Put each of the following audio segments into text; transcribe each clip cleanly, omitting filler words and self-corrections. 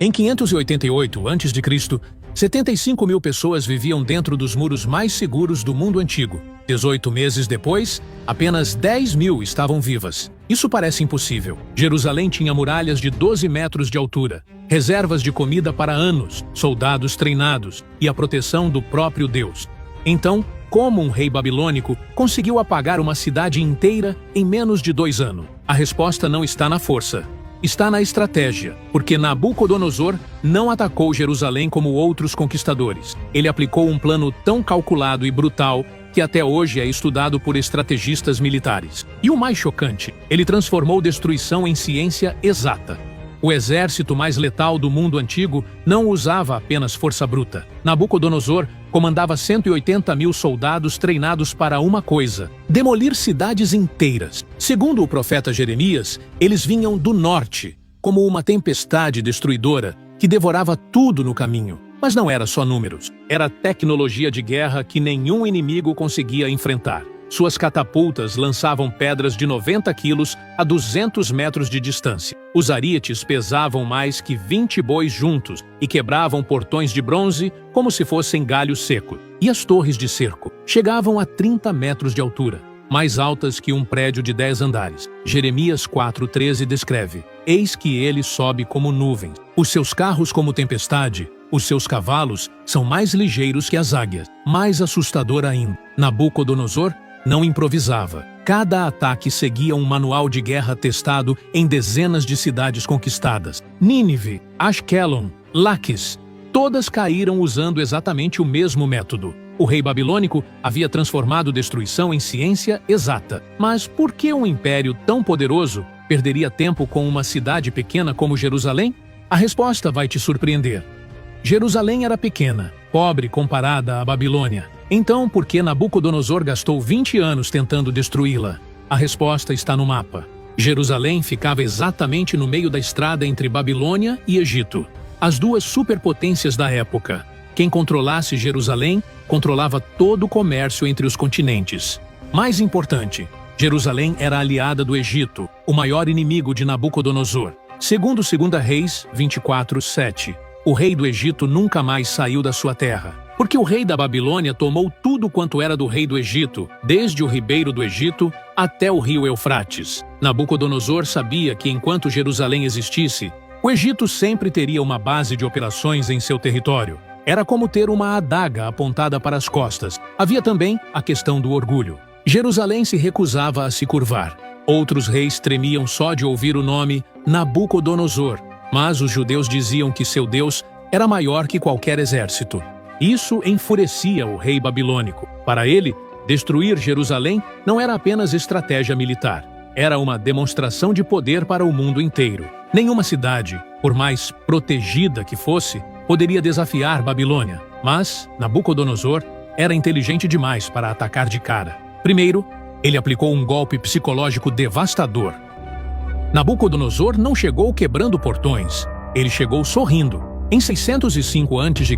Em 588 a.C., 75 mil pessoas viviam dentro dos muros mais seguros do mundo antigo. 18 meses depois, apenas 10 mil estavam vivas. Isso parece impossível. Jerusalém tinha muralhas de 12 metros de altura, reservas de comida para anos, soldados treinados e a proteção do próprio Deus. Então, como um rei babilônico conseguiu apagar uma cidade inteira em menos de 2 anos? A resposta não está na força. Está na estratégia, porque Nabucodonosor não atacou Jerusalém como outros conquistadores. Ele aplicou um plano tão calculado e brutal que até hoje é estudado por estrategistas militares. E o mais chocante, ele transformou destruição em ciência exata. O exército mais letal do mundo antigo não usava apenas força bruta. Nabucodonosor comandava 180 mil soldados treinados para uma coisa: demolir cidades inteiras. Segundo o profeta Jeremias, eles vinham do norte, como uma tempestade destruidora que devorava tudo no caminho. Mas não era só números, era tecnologia de guerra que nenhum inimigo conseguia enfrentar. Suas catapultas lançavam pedras de 90 quilos a 200 metros de distância. Os arietes pesavam mais que 20 bois juntos e quebravam portões de bronze como se fossem galhos secos. E as torres de cerco chegavam a 30 metros de altura, mais altas que um prédio de 10 andares. Jeremias 4:13 descreve: "Eis que ele sobe como nuvens, os seus carros como tempestade, os seus cavalos são mais ligeiros que as águias." Mais assustador ainda, Nabucodonosor não improvisava. Cada ataque seguia um manual de guerra testado em dezenas de cidades conquistadas. Nínive, Ashkelon, Laquis, todas caíram usando exatamente o mesmo método. O rei babilônico havia transformado destruição em ciência exata. Mas por que um império tão poderoso perderia tempo com uma cidade pequena como Jerusalém? A resposta vai te surpreender. Jerusalém era pequena, pobre comparada à Babilônia. Então, por que Nabucodonosor gastou 20 anos tentando destruí-la? A resposta está no mapa. Jerusalém ficava exatamente no meio da estrada entre Babilônia e Egito, as duas superpotências da época. Quem controlasse Jerusalém, controlava todo o comércio entre os continentes. Mais importante, Jerusalém era aliada do Egito, o maior inimigo de Nabucodonosor. Segundo 2 Reis 24:7, o rei do Egito nunca mais saiu da sua terra, porque o rei da Babilônia tomou tudo quanto era do rei do Egito, desde o ribeiro do Egito até o rio Eufrates. Nabucodonosor sabia que enquanto Jerusalém existisse, o Egito sempre teria uma base de operações em seu território. Era como ter uma adaga apontada para as costas. Havia também a questão do orgulho. Jerusalém se recusava a se curvar. Outros reis tremiam só de ouvir o nome Nabucodonosor, mas os judeus diziam que seu Deus era maior que qualquer exército. Isso enfurecia o rei babilônico. Para ele, destruir Jerusalém não era apenas estratégia militar. Era uma demonstração de poder para o mundo inteiro. Nenhuma cidade, por mais protegida que fosse, poderia desafiar Babilônia. Mas Nabucodonosor era inteligente demais para atacar de cara. Primeiro, ele aplicou um golpe psicológico devastador. Nabucodonosor não chegou quebrando portões. Ele chegou sorrindo. Em 605 a.C.,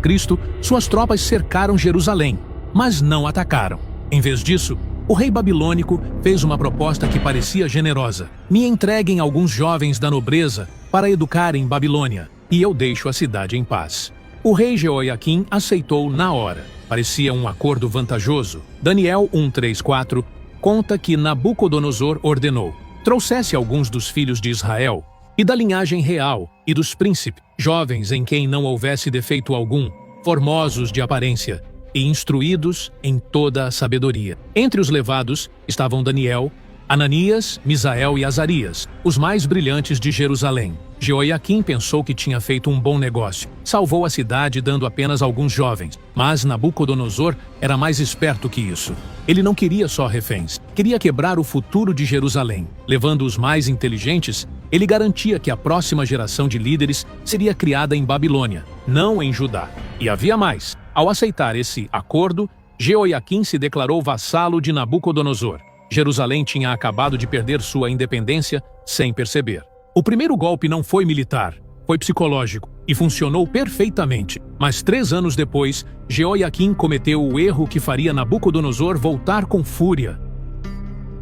suas tropas cercaram Jerusalém, mas não atacaram. Em vez disso, o rei babilônico fez uma proposta que parecia generosa: "Me entreguem alguns jovens da nobreza para educar em Babilônia, e eu deixo a cidade em paz." O rei Jeoiaquim aceitou na hora. Parecia um acordo vantajoso. Daniel 1:3-4 conta que Nabucodonosor ordenou: "Trouxesse alguns dos filhos de Israel, e da linhagem real, e dos príncipes, jovens em quem não houvesse defeito algum, formosos de aparência, e instruídos em toda a sabedoria." Entre os levados estavam Daniel, Ananias, Misael e Azarias, os mais brilhantes de Jerusalém. Jeoiaquim pensou que tinha feito um bom negócio. Salvou a cidade dando apenas alguns jovens. Mas Nabucodonosor era mais esperto que isso. Ele não queria só reféns. Queria quebrar o futuro de Jerusalém. Levando os mais inteligentes, ele garantia que a próxima geração de líderes seria criada em Babilônia, não em Judá. E havia mais. Ao aceitar esse acordo, Jeoiaquim se declarou vassalo de Nabucodonosor. Jerusalém tinha acabado de perder sua independência sem perceber. O primeiro golpe não foi militar, foi psicológico e funcionou perfeitamente. Mas 3 anos depois, Jeoiaquim cometeu o erro que faria Nabucodonosor voltar com fúria.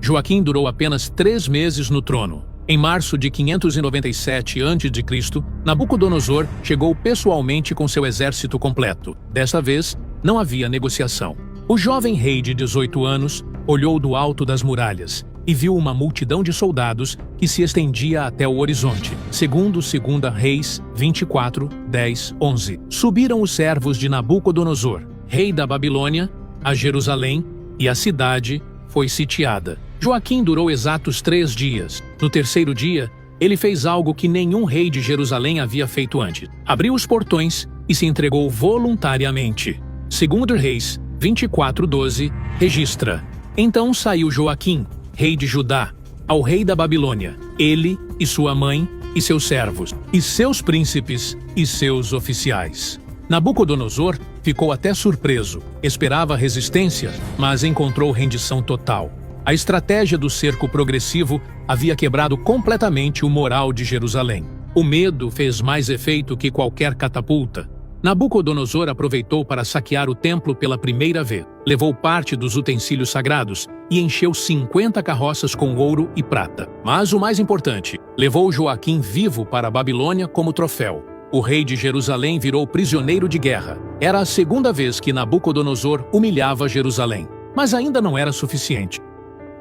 Joaquim durou apenas 3 meses no trono. Em março de 597 a.C., Nabucodonosor chegou pessoalmente com seu exército completo. Desta vez, não havia negociação. O jovem rei de 18 anos olhou do alto das muralhas e viu uma multidão de soldados que se estendia até o horizonte. Segundo 2 Reis 24, 10, 11. Subiram os servos de Nabucodonosor, rei da Babilônia, a Jerusalém, e a cidade foi sitiada. Joaquim durou exatos 3 dias. No terceiro dia, ele fez algo que nenhum rei de Jerusalém havia feito antes. Abriu os portões e se entregou voluntariamente. 2 Reis 24, 12, registra: Então saiu Joaquim, rei de Judá, ao rei da Babilônia, ele e sua mãe e seus servos, e seus príncipes e seus oficiais. Nabucodonosor ficou até surpreso. Esperava resistência, mas encontrou rendição total. A estratégia do cerco progressivo havia quebrado completamente o moral de Jerusalém. O medo fez mais efeito que qualquer catapulta. Nabucodonosor aproveitou para saquear o templo pela primeira vez. Levou parte dos utensílios sagrados e encheu 50 carroças com ouro e prata. Mas o mais importante, levou Joaquim vivo para a Babilônia como troféu. O rei de Jerusalém virou prisioneiro de guerra. Era a segunda vez que Nabucodonosor humilhava Jerusalém. Mas ainda não era suficiente.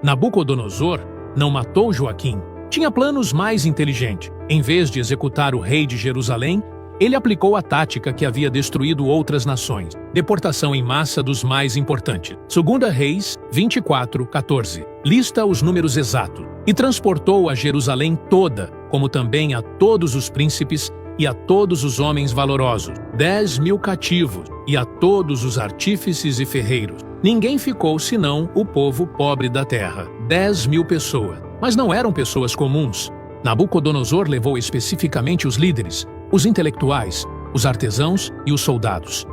Nabucodonosor não matou Joaquim. Tinha planos mais inteligentes. Em vez de executar o rei de Jerusalém, ele aplicou a tática que havia destruído outras nações: deportação em massa dos mais importantes. 2 Reis 24, 14. Lista os números exatos. E transportou a Jerusalém toda, como também a todos os príncipes e a todos os homens valorosos, 10.000 cativos, e a todos os artífices e ferreiros. Ninguém ficou senão o povo pobre da terra, 10.000 pessoas. Mas não eram pessoas comuns. Nabucodonosor levou especificamente os líderes, os intelectuais, os artesãos e os soldados.